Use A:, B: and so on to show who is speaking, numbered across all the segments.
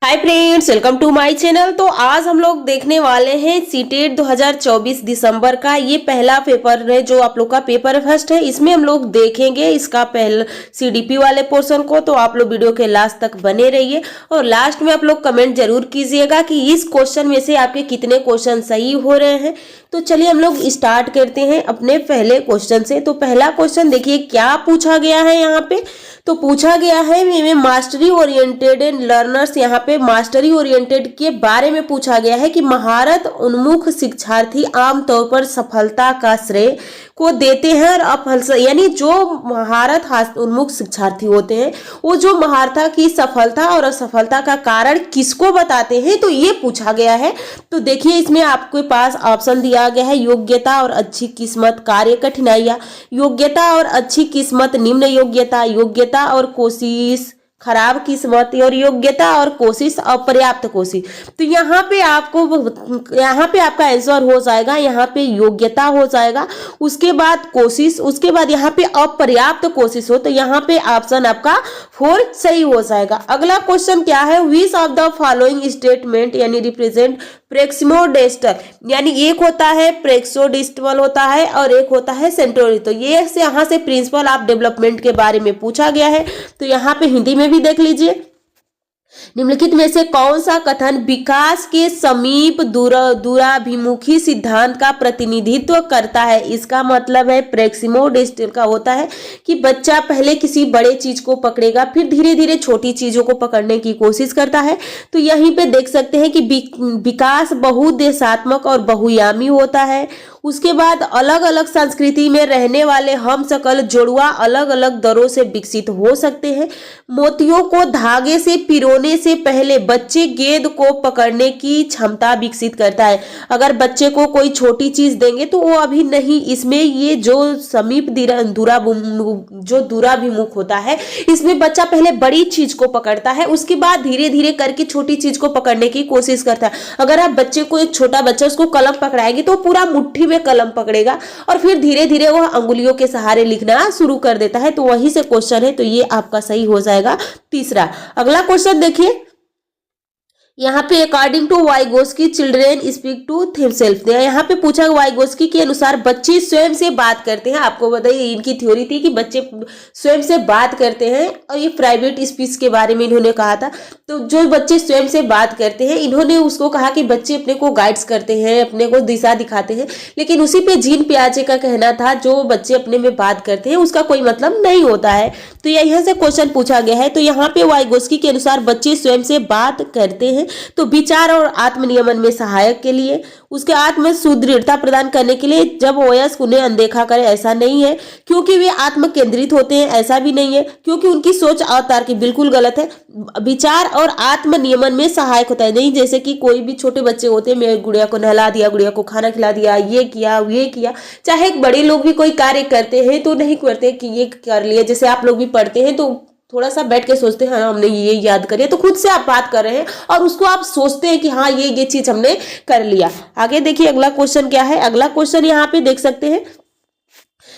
A: Hi friends, welcome to my channel. तो आज हम लोग देखने वाले हैं सीटेट 2024 दिसंबर का ये पहला पेपर है जो आप लोग का पेपर फर्स्ट है। इसमें हम लोग देखेंगे इसका पहला सीडीपी वाले पोर्शन को। तो आप लोग वीडियो के लास्ट तक बने रहिए और लास्ट में आप लोग कमेंट जरूर कीजिएगा कि इस क्वेश्चन में से आपके कितने क्वेश्चन सही हो रहे हैं। तो चलिए हम लोग स्टार्ट करते हैं अपने पहले क्वेश्चन से। तो पहला क्वेश्चन देखिए क्या पूछा गया है यहाँ पे। तो पूछा गया है मास्टरी ओरिएंटेड लर्नर्स, यहाँ पे मास्टरी ओरिएंटेड के बारे में पूछा गया है कि महारत उन्मुख शिक्षार्थी आमतौर पर सफलता का श्रेय को देते हैं और असफल, यानी जो महारत उन्मुख शिक्षार्थी होते हैं वो जो महारता की सफलता और असफलता का कारण किसको बताते हैं, तो ये पूछा गया है। तो देखिए इसमें आपके पास ऑप्शन दिया गया है योग्यता और अच्छी किस्मत, कार्य कठिनाइयां, योग्यता और अच्छी किस्मत, निम्न योग्यता, योग्यता और कोशिश, खराब किस्मत, और योग्यता और कोशिश, अपर्याप्त कोशिश। तो यहाँ पे आपका आंसर हो जाएगा, यहाँ पे योग्यता हो जाएगा, उसके बाद कोशिश, उसके बाद यहाँ पे अपर्याप्त कोशिश हो, तो यहाँ पे ऑप्शन आपका 4 सही हो जाएगा। अगला क्वेश्चन क्या है, विच ऑफ द फॉलोइंग स्टेटमेंट यानी रिप्रेजेंट प्रेक्सिमोडेस्टर, यानी एक होता है प्रेक्सोडिस्टल होता है और एक होता है सेंट्रोरी। तो ये से यहाँ से प्रिंसिपल ऑफ डेवलपमेंट के बारे में पूछा गया है। तो यहाँ पे हिंदी में भी देख लीजिए, निम्नलिखित में से कौन सा कथन विकास के समीप दूराभिमुखी सिद्धांत का प्रतिनिधित्व करता है। इसका मतलब है प्रेक्सिमोडेस्टल का होता है कि बच्चा पहले किसी बड़े चीज को पकड़ेगा फिर धीरे धीरे छोटी चीजों को पकड़ने की कोशिश करता है। तो यहीं पे देख सकते हैं कि विकास बहुउद्देशात्मक और बहुयामी होता है। उसके बाद अलग अलग संस्कृति में रहने वाले हम सकल जुड़वा अलग अलग दरों से विकसित हो सकते हैं। मोतियों को धागे से पिरोने से पहले बच्चे गेंद को पकड़ने की क्षमता विकसित करता है। अगर बच्चे को कोई छोटी चीज देंगे तो वो अभी नहीं, इसमें ये जो समीप दूराभिमुख होता है इसमें बच्चा पहले बड़ी चीज को पकड़ता है, उसके बाद धीरे धीरे करके छोटी चीज को पकड़ने की कोशिश करता है। अगर आप बच्चे को, एक छोटा बच्चा उसको कलम पकड़ाएगी तो पूरा मुट्ठी में कलम पकड़ेगा और फिर धीरे धीरे वह अंगुलियों के सहारे लिखना शुरू कर देता है। तो वहीं से क्वेश्चन है, तो ये आपका सही हो जाएगा तीसरा। अगला क्वेश्चन देखिए, यहाँ पे according to Vygotsky children speak to himself, यहाँ पे पूछा वाइगोस्की के अनुसार बच्चे स्वयं से बात करते हैं। आपको बताइए इनकी थ्योरी थी कि बच्चे स्वयं से बात करते हैं और ये प्राइवेट स्पीच के बारे में इन्होंने कहा था। तो जो बच्चे स्वयं से बात करते हैं, इन्होंने उसको कहा कि बच्चे अपने को गाइड्स करते हैं, अपने को दिशा दिखाते हैं, लेकिन उसी पे जीन पियाजे का कहना था जो बच्चे अपने में बात करते हैं उसका कोई मतलब नहीं होता है। तो यहाँ से क्वेश्चन पूछा गया है। तो यहाँ पे वाइगोस्की के अनुसार बच्चे स्वयं से बात करते हैं तो विचार और आत्मनियमन में सहायक के लिए, उसके आत्म सुदृढ़ता प्रदान करने के लिए। जब वयस्क उन्हें अनदेखा करे ऐसा नहीं है क्योंकि वे आत्म केंद्रित होते हैं, ऐसा भी नहीं है क्योंकि उनकी सोच अतार्किक, बिल्कुल गलत है। विचार और आत्मनियमन में सहायक होता है, नहीं जैसे कि कोई भी छोटे बच्चे होते हैं, मेरे गुड़िया को नहला दिया, गुड़िया को खाना खिला दिया, ये किया। चाहे बड़े लोग भी कोई कार्य करते हैं तो नहीं करते कि ये कर लिया, जैसे आप लोग भी पढ़ते हैं तो थोड़ा सा बैठ के सोचते हैं हाँ हमने ये याद करिए, तो खुद से आप बात कर रहे हैं और उसको आप सोचते हैं कि हाँ ये चीज हमने कर लिया। आगे देखिए अगला क्वेश्चन क्या है। अगला क्वेश्चन यहाँ पे देख सकते हैं,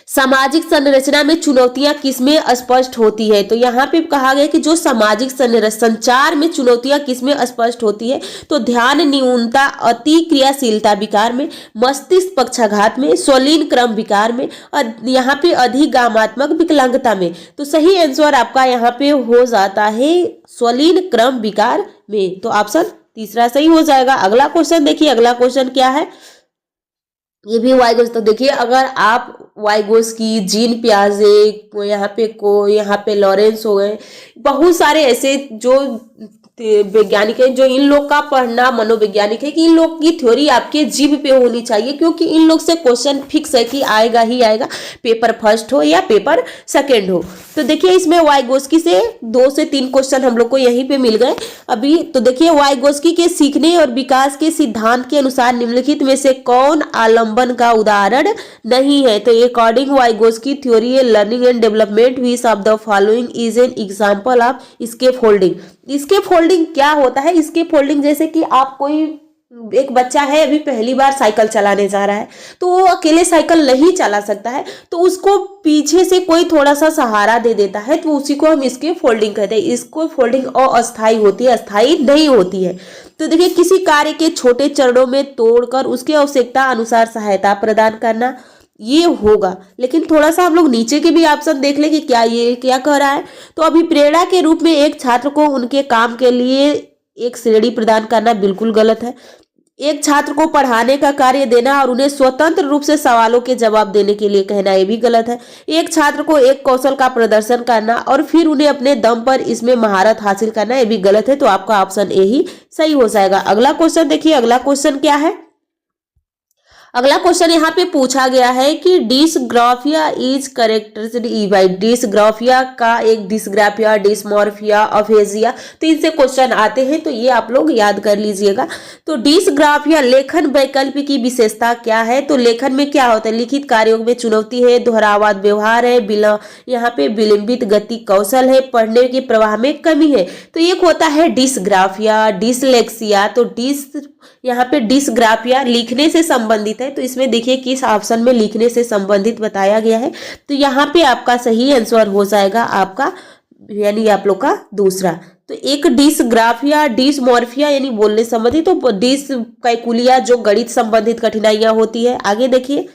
A: सामाजिक संरचना में चुनौतियां किसमें स्पष्ट होती है। तो यहाँ पे कहा गया कि जो सामाजिक संचार में चुनौतियां किसमें स्पष्ट होती है, तो ध्यान न्यूनता, अति क्रियाशीलता विकार में, मस्तिष्क पक्षाघात में, स्वलीन क्रम विकार में और यहाँ पे अधिगामात्मक विकलांगता में। तो सही आंसर आपका यहाँ पे हो जाता है स्वलीन क्रम विकार में। तो ऑप्शन तीसरा सही हो जाएगा। अगला क्वेश्चन देखिए, अगला क्वेश्चन क्या है, ये भी वाइगोस। तो देखिए अगर आप वाइगोस्की, जीन पियाजे, यहाँ पे लॉरेंस हो गए, बहुत सारे ऐसे जो वैज्ञानिक है, जो इन लोग का पढ़ना मनोवैज्ञानिक है कि इन लोग की थ्योरी आपके जीभ पे होनी चाहिए क्योंकि इन लोग से क्वेश्चन फिक्स है कि आएगा ही आएगा, पेपर फर्स्ट हो या पेपर सेकंड हो। तो देखिए इसमें वाइगोस्की से 2 से 3 क्वेश्चन हम लोग को यहीं पे मिल गए अभी। तो देखिए वाइगोस्की के सीखने और विकास के सिद्धांत के अनुसार निम्नलिखित में से कौन आलंबन का उदाहरण नहीं है। तो according Vygotsky theory learning and development which of the following is an example of scaffolding. Scaffolding क्या होता है? स्केप होल्डिंग जैसे कि आप कोई एक बच्चा है अभी पहली बार साइकिल चलाने जा रहा है, तो वो अकेले साइकिल नहीं चला सकता है, तो उसको पीछे से कोई थोड़ा सा सहारा दे देता है, तो उसी को हम इसके फोल्डिंग कहते हैं। इसको फोल्डिंग अस्थाई होती है, अस्थाई नहीं होती है। तो देखिए, किसी कार्य के छोटे चरणों में तोड़कर उसके आवश्यकता अनुसार सहायता प्रदान करना, ये होगा। लेकिन थोड़ा सा हम लोग नीचे के भी ऑप्शन देख लें कि क्या ये क्या कह रहा है। तो अभी प्रेरणा के रूप में एक छात्र को उनके काम के लिए एक श्रेणी प्रदान करना बिल्कुल गलत है। एक छात्र को पढ़ाने का कार्य देना और उन्हें स्वतंत्र रूप से सवालों के जवाब देने के लिए कहना, ये भी गलत है। एक छात्र को एक कौशल का प्रदर्शन करना और फिर उन्हें अपने दम पर इसमें महारत हासिल करना, ये भी गलत है। तो आपका ऑप्शन ए ही सही हो जाएगा। अगला क्वेश्चन देखिए, अगला क्वेश्चन क्या है। अगला क्वेश्चन यहाँ पे पूछा गया है कि dysgraphia is characteristic by. Dysgraphia का एक डिसग्राफिया, डिसमॉर्फिया, अफेजिया, तो इनसे क्वेश्चन आते हैं, तो ये आप लोग याद कर लीजिएगा। तो डिसग्राफिया लेखन वैकल्पिक की विशेषता क्या है। तो लेखन में क्या होता है, लिखित कार्यों में चुनौती है, दोहरावाद व्यवहार है, यहाँ पे विलंबित गति कौशल है, पढ़ने के प्रवाह में कमी है। तो एक होता है डिसग्राफिया, डिसलेक्सिया। तो यहाँ पे डिसग्राफिया लिखने से संबंधित है, तो इसमें देखिए किस ऑप्शन में लिखने से संबंधित बताया गया है। तो यहाँ पे आपका सही आंसर हो जाएगा आपका, यानी आप लोग का दूसरा। तो एक डिसग्राफिया, डिसमॉर्फिया यानी बोलने संबंधित, तो डिसकैलकुलिया जो गणित संबंधित कठिनाइयां होती है। आगे देखिए,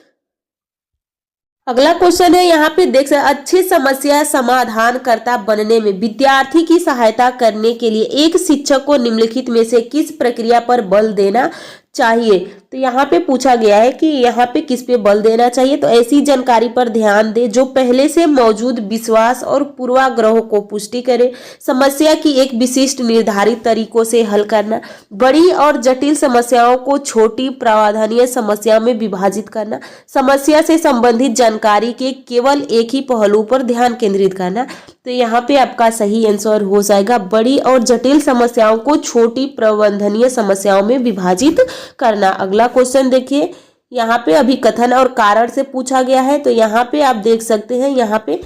A: अगला क्वेश्चन है, यहाँ पे देख सकते अच्छी समस्या समाधानकर्ता बनने में विद्यार्थी की सहायता करने के लिए एक शिक्षक को निम्नलिखित में से किस प्रक्रिया पर बल देना चाहिए। तो यहाँ पे पूछा गया है कि यहाँ पे किस पे बल देना चाहिए। तो ऐसी जानकारी पर ध्यान दे जो पहले से मौजूद विश्वास और पूर्वाग्रहों को पुष्टि करे, समस्या की एक विशिष्ट निर्धारित तरीकों से हल करना, बड़ी और जटिल समस्याओं को छोटी प्रावधानीय समस्याओं में विभाजित करना, समस्या से संबंधित जानकारी के केवल एक ही पहलू पर ध्यान केंद्रित करना। तो यहाँ पे आपका सही आंसर हो जाएगा बड़ी और जटिल समस्याओं को छोटी प्रबंधनीय समस्याओं में विभाजित करना। अगला क्वेश्चन देखिए, यहाँ पे अभी कथन और कारण से पूछा गया है। तो यहाँ पे आप देख सकते हैं, यहाँ पे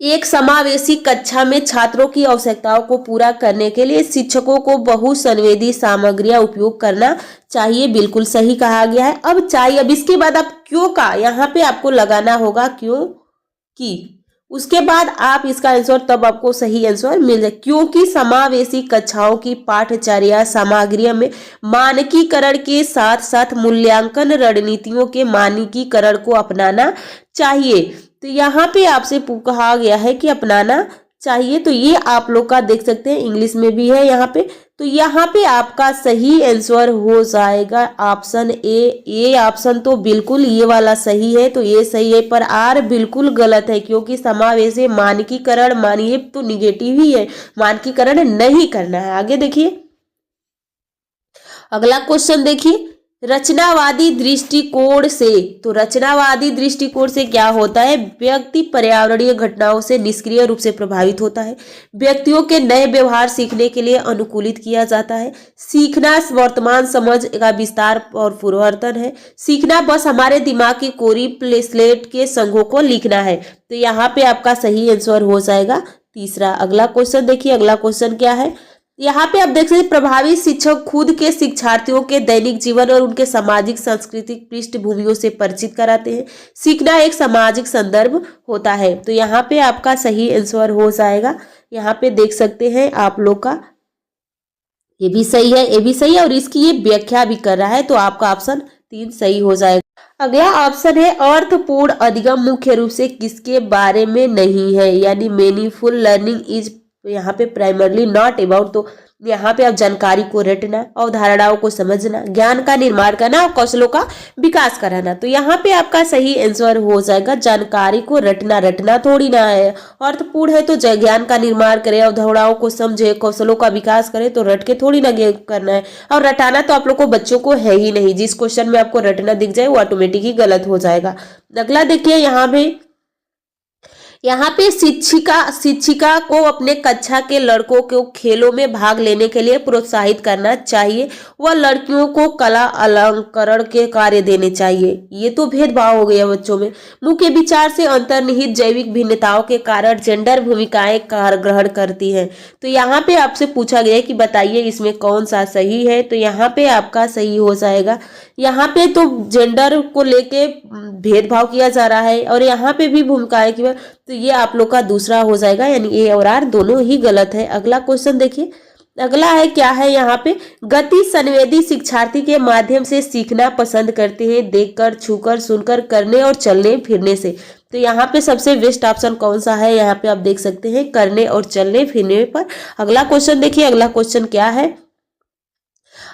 A: एक समावेशी कक्षा में छात्रों की आवश्यकताओं को पूरा करने के लिए शिक्षकों को बहुसंवेदी सामग्रियां उपयोग करना चाहिए, बिल्कुल सही कहा गया है। अब चाहिए, अब इसके बाद आप क्यों का यहाँ पे आपको लगाना होगा, क्यों की, उसके बाद आप इसका आंसर तब आपको सही आंसर मिल जाए। क्योंकि समावेशी कक्षाओं की पाठ्यचर्या सामग्रियों में मानकीकरण के साथ साथ मूल्यांकन रणनीतियों के मानकीकरण को अपनाना चाहिए। तो यहाँ पे आपसे कहा गया है कि अपनाना चाहिए। तो ये आप लोग का देख सकते हैं, इंग्लिश में भी है यहाँ पे। तो यहाँ पे आपका सही आंसर हो जाएगा ऑप्शन ए। ये ऑप्शन तो बिल्कुल ये वाला सही है, तो ये सही है, पर आर बिल्कुल गलत है, क्योंकि समावेशी मानकीकरण मानिए तो निगेटिव ही है, मानकीकरण नहीं करना है। आगे देखिए, अगला क्वेश्चन देखिए, रचनावादी दृष्टिकोण से। तो रचनावादी दृष्टिकोण से क्या होता है, व्यक्ति पर्यावरणीय घटनाओं से निष्क्रिय रूप से प्रभावित होता है, व्यक्तियों के नए व्यवहार सीखने के लिए अनुकूलित किया जाता है, सीखना वर्तमान समझ का विस्तार और परिवर्तन है, सीखना बस हमारे दिमाग की कोरी स्लेट के संघों को लिखना है। तो यहाँ पे आपका सही आंसर हो जाएगा तीसरा। अगला क्वेश्चन देखिए, अगला क्वेश्चन क्या है, यहाँ पे आप देख सकते हैं प्रभावी शिक्षक खुद के शिक्षार्थियों के दैनिक जीवन और उनके सामाजिक सांस्कृतिक पृष्ठभूमियों से परिचित कराते हैं। सीखना एक सामाजिक संदर्भ होता है। तो यहाँ पे आपका सही आंसर हो जाएगा, यहाँ पे देख सकते हैं आप लोग का ये भी सही है, ये भी सही है, और इसकी ये व्याख्या भी कर रहा है। तो आपका ऑप्शन 3 सही हो जाएगा। अगला ऑप्शन है अर्थपूर्ण अधिगम मुख्य रूप से किसके बारे में नहीं है, यानी मीनिंगफुल लर्निंग इज यहाँ पे प्राइमरली नॉट अबाउट। तो यहाँ पे आप जानकारी को रटना, अवधारणाओं को समझना, ज्ञान का निर्माण करना और कौशलों का विकास कराना। तो यहाँ पे आपका सही आंसर हो जाएगा जानकारी को रटना। रटना थोड़ी ना है, अर्थपूर्ण है तो ज्ञान का निर्माण करे, अवधारणाओं को समझे, कौशलों का विकास करे, तो रट के थोड़ी ना करना है। और रटाना तो आप लोग को बच्चों को है ही नहीं, जिस क्वेश्चन में आपको रटना दिख जाए वो ऑटोमेटिक ही गलत हो जाएगा। अगला देखिए, यहाँ पे यहाँ पे शिक्षिका शिक्षिका को अपने कक्षा के लड़कों को खेलों में भाग लेने के लिए प्रोत्साहित करना चाहिए व लड़कियों को कला अलंकरण के कार्य देने चाहिए। ये तो भेदभाव हो गया बच्चों में। मुख्य विचार से अंतर्निहित जैविक भिन्नताओं के कारण जेंडर भूमिकाएं कार्य ग्रहण करती हैं। तो यहाँ पे आपसे पूछा गया है कि बताइए इसमें कौन सा सही है, तो यहाँ पे आपका सही हो जाएगा। यहाँ पे तो जेंडर को लेके भेदभाव किया जा रहा है और यहाँ पे भी भूमिकाएं की, तो ये आप लोग का दूसरा हो जाएगा, यानी ए और आर दोनों ही गलत है। अगला क्वेश्चन देखिए, अगला है क्या है यहाँ पे, गति संवेदी शिक्षार्थी के माध्यम से सीखना पसंद करते हैं, देखकर, छूकर, सुनकर, करने और चलने फिरने से। तो यहाँ पे सबसे बेस्ट ऑप्शन कौन सा है, यहाँ पे आप देख सकते हैं करने और चलने फिरने पर। अगला क्वेश्चन देखिए, अगला क्वेश्चन क्या है,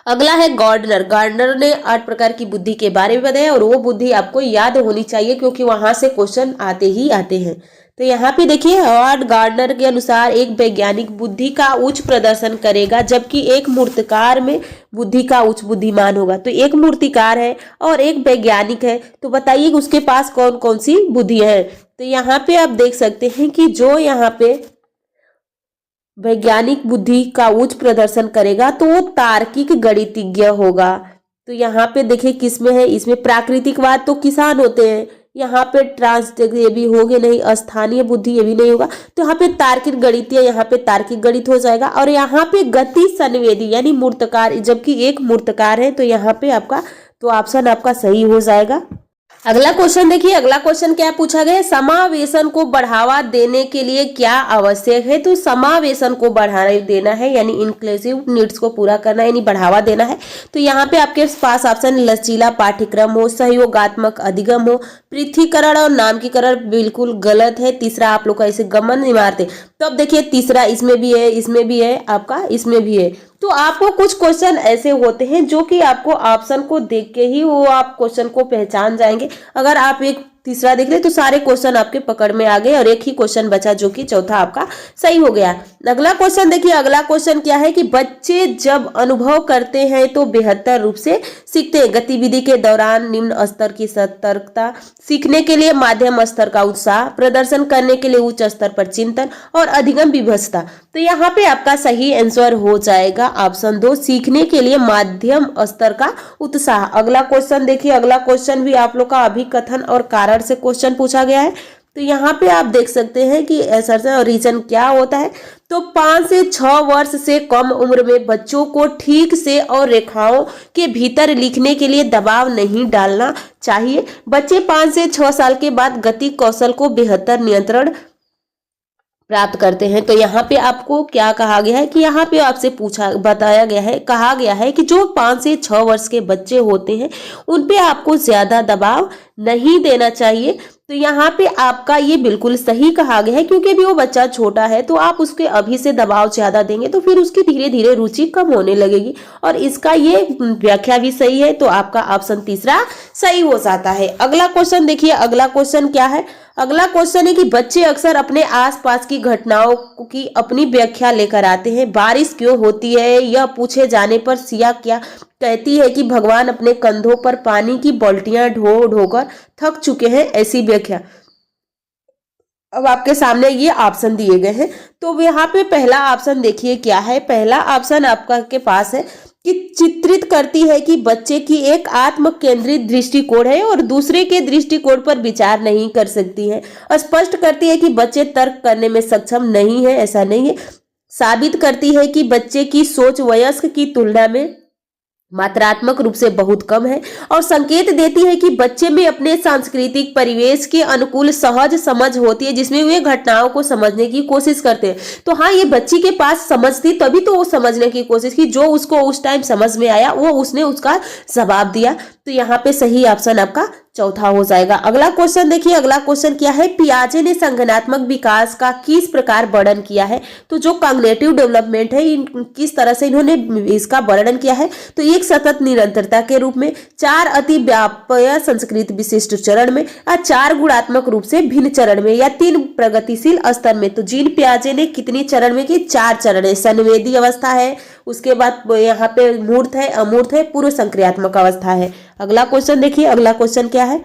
A: अगला है गार्डनर। गार्डनर ने 8 प्रकार की बुद्धि के बारे में बताया और वो बुद्धि आपको याद होनी चाहिए क्योंकि वहां से क्वेश्चन आते ही आते हैं। तो यहाँ पे देखिए, हॉवर्ड गार्डनर के अनुसार एक वैज्ञानिक बुद्धि का उच्च प्रदर्शन करेगा जबकि एक मूर्तिकार में बुद्धि का उच्च बुद्धिमान होगा। तो एक मूर्तिकार है और एक वैज्ञानिक है, तो बताइए उसके पास कौन कौन सी बुद्धि है। तो यहाँ पे आप देख सकते हैं कि जो यहाँ पे वैज्ञानिक बुद्धि का उच्च प्रदर्शन करेगा तो वो तार्किक गणितज्ञ होगा। तो यहाँ पे देखिए किसमें है, इसमें प्राकृतिकवाद तो किसान होते हैं, यहाँ पे ट्रांस ये भी होगे नहीं, स्थानीय बुद्धि ये भी नहीं होगा, तो यहाँ पे तार्किक गणितीय, यहाँ पे तार्किक गणित हो जाएगा। और यहाँ पे गति संवेदी यानी मूर्तकार, जबकि एक मूर्तकार है, तो यहाँ पे आपका तो ऑप्शन आपका सही हो जाएगा। अगला क्वेश्चन देखिए, अगला क्वेश्चन क्या पूछा गया है, समावेशन को बढ़ावा देने के लिए क्या आवश्यक है। तो समावेशन को बढ़ावा देना है यानी इंक्लूसिव नीड्स को पूरा करना यानी बढ़ावा देना है। तो यहाँ पे आपके पास ऑप्शन लचीला पाठ्यक्रम हो, सहयोगात्मक अधिगम हो, पृथ्वीकरण और नामकीकरण बिल्कुल गलत है। तीसरा आप लोग का ऐसे गमन इमारतें, तो अब देखिए तीसरा इसमें भी है, इसमें भी है, आपका इसमें भी है। तो आपको कुछ क्वेश्चन ऐसे होते हैं जो कि आपको ऑप्शन को देख के ही वो आप क्वेश्चन को पहचान जाएंगे। अगर आप एक तीसरा देख ले तो सारे क्वेश्चन आपके पकड़ में आ गए और एक ही क्वेश्चन बचा जो कि चौथा आपका सही हो गया। अगला क्वेश्चन देखिए, अगला क्वेश्चन क्या है कि बच्चे जब अनुभव करते हैं तो बेहतर रूप से सीखते हैं। गतिविधि के दौरान निम्न स्तर की सतर्कता, सीखने के लिए मध्यम स्तर का उत्साह, प्रदर्शन करने के लिए उच्च स्तर पर चिंतन और अधिगम विभत्सता। तो यहाँ पे आपका सही आंसर हो जाएगा ऑप्शन 2, सीखने के लिए मध्यम स्तर का उत्साह। अगला क्वेश्चन देखिए, अगला क्वेश्चन भी आप लोग का अभिकथन और कारण से क्वेश्चन पूछा गया है। तो यहाँ पे आप देख सकते हैं कि असर्शन और रीजन क्या होता है। तो 5 से 6 वर्ष से कम उम्र में बच्चों को ठीक से और रेखाओं के भीतर लिखने के लिए दबाव नहीं डालना चाहिए। बच्चे 5 से 6 साल के बाद गति कौशल को बेहतर नियंत्रण प्राप्त करते हैं। तो यहाँ पे आपको क्या कहा गया है कि यहाँ पे आपसे बताया गया है, कहा गया है कि जो 5 से 6 वर्ष के बच्चे होते हैं उन पे आपको ज्यादा दबाव नहीं देना चाहिए। तो यहाँ पे आपका ये बिल्कुल सही कहा गया है क्योंकि भी वो बच्चा छोटा है तो आप उसके अभी से दबाव ज्यादा देंगे तो फिर उसकी धीरे धीरे रुचि कम होने लगेगी। और इसका ये व्याख्या भी सही है, तो आपका ऑप्शन तीसरा सही हो जाता है। अगला क्वेश्चन देखिए, अगला क्वेश्चन क्या है, अगला क्वेश्चन है कि बच्चे अक्सर अपने आसपास की घटनाओं की अपनी व्याख्या लेकर आते हैं। बारिश क्यों होती है, यह पूछे जाने पर सिया क्या कहती है कि भगवान अपने कंधों पर पानी की बाल्टियां ढो ढोकर थक चुके हैं, ऐसी व्याख्या। अब आपके सामने ये ऑप्शन दिए गए हैं, तो यहाँ पे पहला ऑप्शन देखिए क्या है। पहला ऑप्शन आपका के पास है कि चित्रित करती है कि बच्चे की एक आत्म केंद्रित दृष्टिकोण है और दूसरे के दृष्टिकोण पर विचार नहीं कर सकती है। स्पष्ट करती है कि बच्चे तर्क करने में सक्षम नहीं है, ऐसा नहीं है। साबित करती है कि बच्चे की सोच वयस्क की तुलना में मात्रात्मक रूप से बहुत कम है और संकेत देती है कि बच्चे में अपने सांस्कृतिक परिवेश के अनुकूल सहज समझ होती है जिसमें वे घटनाओं को समझने की कोशिश करते हैं। तो हाँ, ये बच्ची के पास समझ थी तभी तो वो समझने की कोशिश की, जो उसको उस टाइम समझ में आया वो उसने उसका जवाब दिया। तो यहाँ पे सही ऑप्शन आपका चौथा हो जाएगा। अगला क्वेश्चन देखिए, अगला क्वेश्चन क्या है, पियाजे ने संज्ञानात्मक विकास का किस प्रकार वर्णन किया है। तो जो कॉग्निटिव डेवलपमेंट है किस तरह से इन्होंने इसका वर्णन किया है, तो एक सतत निरंतरता के रूप में, 4 अति व्याप्य संस्कृत विशिष्ट चरण में, या 4 गुणात्मक रूप से भिन्न चरण में, या 3 प्रगतिशील स्तर में। तो जीन पियाजे ने कितनी चरण में की, 4 चरण है। संवेदी अवस्था है, उसके बाद यहाँ पे मूर्त है, अमूर्त है, पूर्व संक्रियात्मक अवस्था है। अगला क्वेश्चन देखिए, अगला क्वेश्चन क्या है,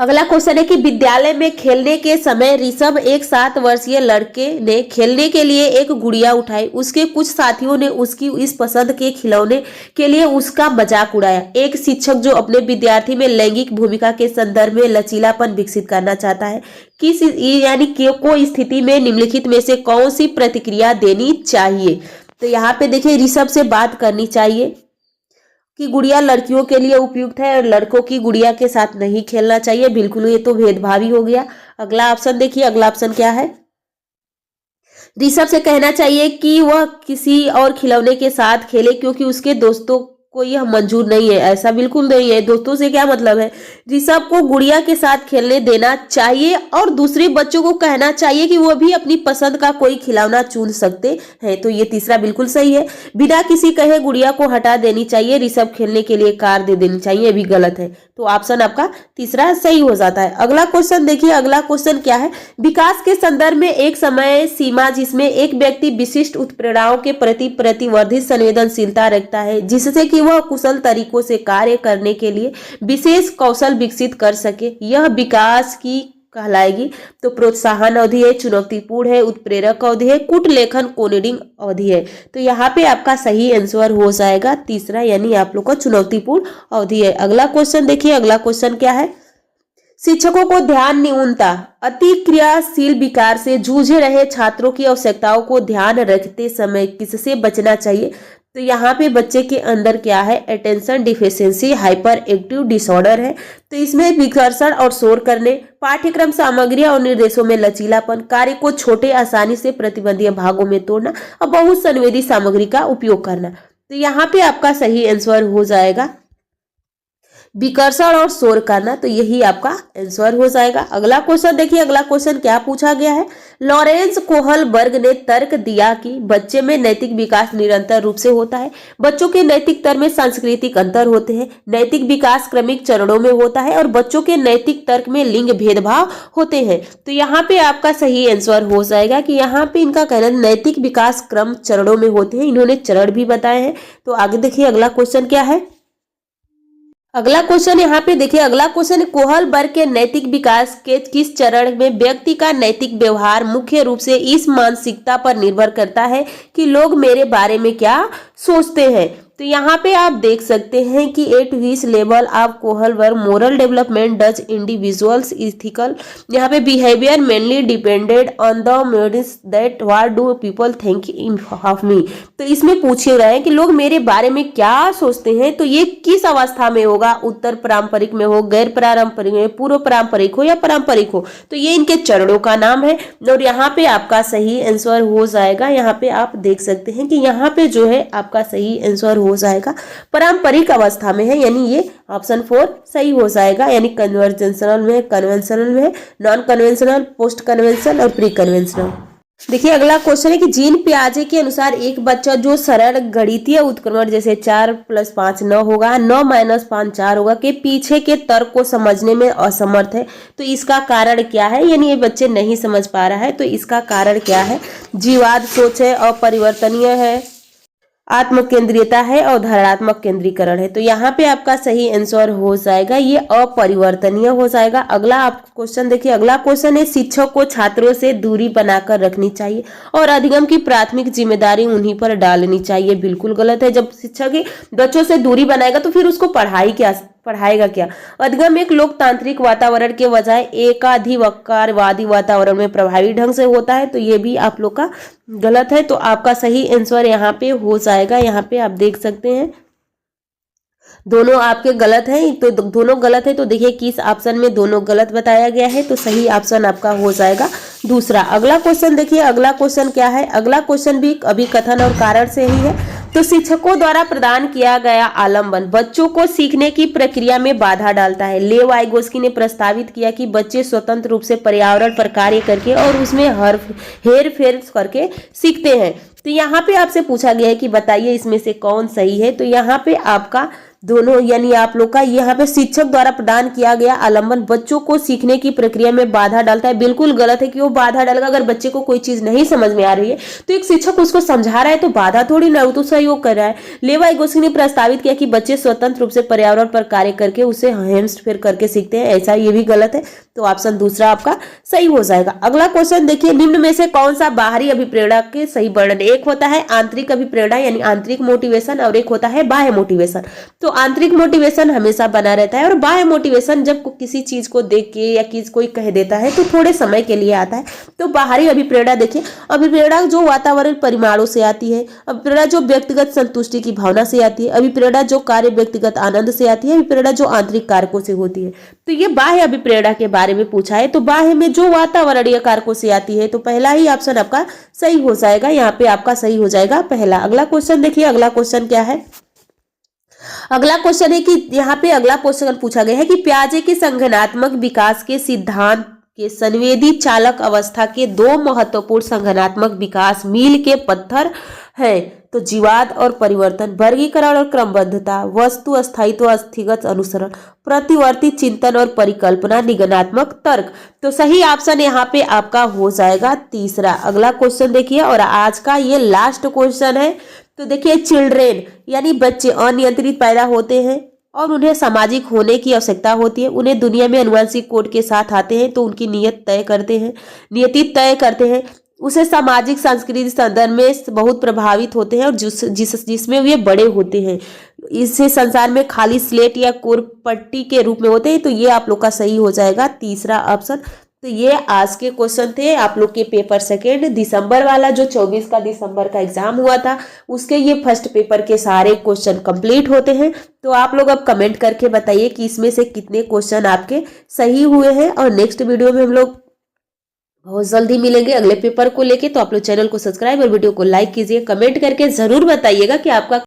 A: अगला क्वेश्चन है कि विद्यालय में खेलने के समय ऋषभ एक 7 वर्षीय लड़के ने खेलने के लिए एक गुड़िया उठाई। उसके कुछ साथियों ने उसकी इस पसंद के खिलौने के लिए उसका मजाक उड़ाया। एक शिक्षक जो अपने विद्यार्थी में लैंगिक भूमिका के संदर्भ में लचीलापन विकसित करना चाहता है, किस यानी को स्थिति में निम्नलिखित में से कौन सी प्रतिक्रिया देनी चाहिए? तो यहाँ पे देखिए ऋषभ से बात करनी चाहिए कि गुड़िया लड़कियों के लिए उपयुक्त है और लड़कों की गुड़िया के साथ नहीं खेलना चाहिए, बिल्कुल ये तो भेदभावी हो गया। अगला ऑप्शन देखिए, अगला ऑप्शन क्या है? ऋषभ से कहना चाहिए कि वह किसी और खिलौने के साथ खेले क्योंकि उसके दोस्तों को यह मंजूर नहीं है। ऐसा बिल्कुल नहीं है। दोस्तों से क्या मतलब है? ऋषभ को गुड़िया के साथ खेलने देना चाहिए और दूसरे बच्चों को कहना चाहिए कि वो भी अपनी पसंद का कोई खिलौना चुन सकते हैं। तो ये तीसरा बिल्कुल सही है। बिना किसी कहे गुड़िया को हटा देनी चाहिए। ऋषभ खेलने के लिए कार दे देनी चाहिए, ये भी गलत है। तो ऑप्शन आपका तीसरा सही हो जाता है। अगला क्वेश्चन देखिए, अगला क्वेश्चन क्या है? विकास के संदर्भ में एक समय सीमा जिसमें एक व्यक्ति विशिष्ट उत्प्रेरणाओं के प्रति प्रतिवर्धित संवेदनशीलता रखता है जिससे कि वह कुशल तरीकों से कार्य करने के लिए विशेष कौशल विकसित कर सके, यह विकास की कहलाएगी। तो प्रोत्साहन अवधि है, चुनौतीपूर्ण है, उत्प्रेरक अवधि है, कूटलेखन कोनिडिंग अवधि है। तो यहाँ पे आपका सही आंसर हो जाएगा तीसरा, यानी आप लोग का चुनौतीपूर्ण अवधि है। अगला क्वेश्चन देखिए, अगला क्वेश्चन क्या है? शिक्षकों को ध्यान न्यूनता अतिक्रियाशील विकार से जूझ रहे छात्रों की आवश्यकताओं को ध्यान रखते समय किससे बचना चाहिए? तो यहाँ पे बच्चे के अंदर क्या है? Attention deficiency hyper active disorder है। तो इसमें विकर्षण और शोर करने, पाठ्यक्रम सामग्री और निर्देशों में लचीलापन, कार्य को छोटे आसानी से प्रतिबंधीय भागों में तोड़ना और बहुत संवेदी सामग्री का उपयोग करना। तो यहाँ पे आपका सही आंसर हो जाएगा विकर्षण और शोर करना। तो यही आपका आंसर हो जाएगा। अगला क्वेश्चन देखिए, अगला क्वेश्चन क्या पूछा गया है? लॉरेंस कोहलबर्ग ने तर्क दिया कि बच्चे में नैतिक विकास निरंतर रूप से होता है। बच्चों के नैतिक तर्क में सांस्कृतिक अंतर होते हैं। नैतिक विकास क्रमिक चरणों में होता है और बच्चों के नैतिक तर्क में लिंग भेदभाव होते हैं। तो यहाँ पे आपका सही आंसर हो जाएगा कि यहाँ पे इनका कहना है नैतिक विकास क्रम चरणों में होते हैं। इन्होंने चरण भी बताए हैं। तो आगे देखिए अगला क्वेश्चन क्या है? अगला क्वेश्चन यहाँ पे देखिए, अगला क्वेश्चन कोहलबर्ग के नैतिक विकास के किस चरण में व्यक्ति का नैतिक व्यवहार मुख्य रूप से इस मानसिकता पर निर्भर करता है कि लोग मेरे बारे में क्या सोचते हैं? तो यहाँ पे आप देख सकते हैं कि at which level of Kohlberg moral development does individuals ethical, यहाँ पे behaviour mainly depended on the motives that what do people think in of me. तो इसमें पूछे रहे हैं कि लोग मेरे बारे में क्या सोचते हैं। तो ये किस अवस्था में होगा? उत्तर पारंपरिक में हो, गैर पारंपरिक में, पूर्व पारंपरिक हो या पारंपरिक हो? तो ये इनके चरणों का नाम है और यहाँ पे आपका सही आंसर हो जाएगा। यहाँ पे आप देख सकते हैं कि यहाँ पे जो है आपका सही आंसर हो जाएगा पारंपरिक अवस्था में है, यानी ये ऑप्शन 4 सही हो जाएगा। यानी कन्वर्जेंशनल में, कन्वेंशनल में, नॉन कन्वेंशनल, पोस्ट कन्वेंशनल और प्री कन्वेंशनल। देखिए अगला क्वेश्चन है कि जीन पियाजे के अनुसार एक बच्चा जो सरल गणितीय उत्क्रमण जैसे 4 + 5 9 होगा, 9 - 5 4 होगा के पीछे के तर्क को समझने में असमर्थ है। तो इसका कारण क्या है? यानी ये बच्चे नहीं समझ पा रहा है। तो इसका कारण क्या है? जीवाद सोच है, अपरिवर्तनीय है, आत्मकेंद्रियता है और धनात्मक केंद्रीकरण है। तो यहाँ पे आपका सही आंसर हो जाएगा ये अपरिवर्तनीय हो जाएगा। अगला आप क्वेश्चन देखिए, अगला क्वेश्चन है शिक्षक को छात्रों से दूरी बनाकर रखनी चाहिए और अधिगम की प्राथमिक जिम्मेदारी उन्हीं पर डालनी चाहिए। बिल्कुल गलत है। जब शिक्षक ही बच्चों से दूरी बनाएगा तो फिर उसको पढ़ाएगा क्या? अधिगम एक लोकतांत्रिक वातावरण के बजाय एकाधिकारवादी वातावरण में प्रभावी ढंग से होता है। तो ये भी आप लोग का गलत है। तो आपका सही आंसर यहाँ पे हो जाएगा। यहाँ पे आप देख सकते हैं दोनों आपके गलत हैं। तो दोनों गलत है। तो देखिए किस ऑप्शन में दोनों गलत बताया गया है। तो सही ऑप्शन आपका हो जाएगा दूसरा। अगला क्वेश्चन देखिए, अगला क्वेश्चन क्या है? अगला क्वेश्चन भी अभिकथन और कारण से ही है। तो शिक्षकों द्वारा प्रदान किया गया आलम्बन बच्चों को सीखने की प्रक्रिया में बाधा डालता है। लेव वाइगोस्की ने प्रस्तावित किया कि बच्चे स्वतंत्र रूप से पर्यावरण पर कार्य करके और उसमें हेर फेर करके सीखते हैं। तो यहाँ पे आपसे पूछा गया है कि बताइए इसमें से कौन सही है। तो यहाँ पे आपका दोनों यानी आप लोग का यहाँ पे शिक्षक द्वारा प्रदान किया गया आलम्बन बच्चों को सीखने की प्रक्रिया में बाधा डालता है। बिल्कुल गलत है कि वो बाधा डालेगा। अगर बच्चे को कोई चीज नहीं समझ में आ रही है तो एक शिक्षक उसको समझा रहा है तो बाधा थोड़ी ना, वो तो सहयोग कर रहा है। लेवा इगोस्की ने प्रस्तावित किया कि बच्चे स्वतंत्र रूप से पर्यावरण पर कार्य करके उसे हेमस्फेयर करके सीखते हैं, ऐसा ये भी गलत है। तो ऑप्शन दूसरा आपका सही हो जाएगा। अगला क्वेश्चन देखिए, निम्न में से कौन सा बाहरी अभिप्रेरणा के सही वर्णन? एक होता है आंतरिक अभिप्रेरणा यानी आंतरिक मोटिवेशन और एक होता है बाह्य मोटिवेशन। तो आंतरिक मोटिवेशन हमेशा बना रहता है और बाह्य मोटिवेशन जब किसी चीज को देख के या कोई कह देता है तो थोड़े समय के लिए आता है। तो बाहरी अभिप्रेरणा देखिए, अभिप्रेरणा जो वातावरण परिमाणों से आती है, अभिप्रेरणा जो व्यक्तिगत संतुष्टि की भावना से आती है, अभिप्रेरणा जो कार्य व्यक्तिगत आनंद से आती है, अभिप्रेरणा जो आंतरिक कारकों से होती है। तो ये बाह्य अभिप्रेरणा के बारे में पूछा है। तो बाह्य में जो वातावरणीय कारकों से आती है, तो पहला ही ऑप्शन आपका सही हो जाएगा। यहाँ पे आपका सही हो जाएगा पहला। अगला क्वेश्चन देखिए, अगला क्वेश्चन क्या है? अगला क्वेश्चन है कि यहाँ पे अगला क्वेश्चन पूछा गया है कि पियाजे के संगठनात्मक विकास के सिद्धांत के संवेदी चालक अवस्था के दो महत्वपूर्ण संगठनात्मक विकास मील के पत्थर हैं। तो जीवाद और परिवर्तन, वर्गीकरण और क्रमबद्धता, वस्तु अस्थायित्व अस्थिगत अनुसरण, प्रतिवर्ती चिंतन और परिकल्पना, निगमनात्मक तर्क। तो सही ऑप्शन यहाँ पे आपका हो जाएगा तीसरा। अगला क्वेश्चन देखिए और आज का ये लास्ट क्वेश्चन है। तो देखिए, चिल्ड्रेन यानी बच्चे अनियंत्रित पैदा होते हैं और उन्हें सामाजिक होने की आवश्यकता होती है। उन्हें दुनिया में अनुवांशिक कोड के साथ आते हैं तो उनकी नियति तय करते हैं, उसे सामाजिक सांस्कृतिक संदर्भ में बहुत प्रभावित होते हैं और जिसमें वे बड़े होते हैं। इससे संसार में खाली स्लेट या कोर पट्टी के रूप में होते हैं। तो ये आप लोग का सही हो जाएगा तीसरा ऑप्शन। तो ये आज के क्वेश्चन थे आप लोग के पेपर सेकेंड दिसंबर वाला, जो 24 का दिसंबर का एग्जाम हुआ था, उसके ये फर्स्ट पेपर के सारे क्वेश्चन कंप्लीट होते हैं। तो आप लोग अब कमेंट करके बताइए कि इसमें से कितने क्वेश्चन आपके सही हुए हैं। और नेक्स्ट वीडियो में हम लोग बहुत जल्दी मिलेंगे अगले पेपर को लेके। तो आप लोग चैनल को सब्सक्राइब और वीडियो को लाइक कीजिए, कमेंट करके जरूर बताइएगा कि आपका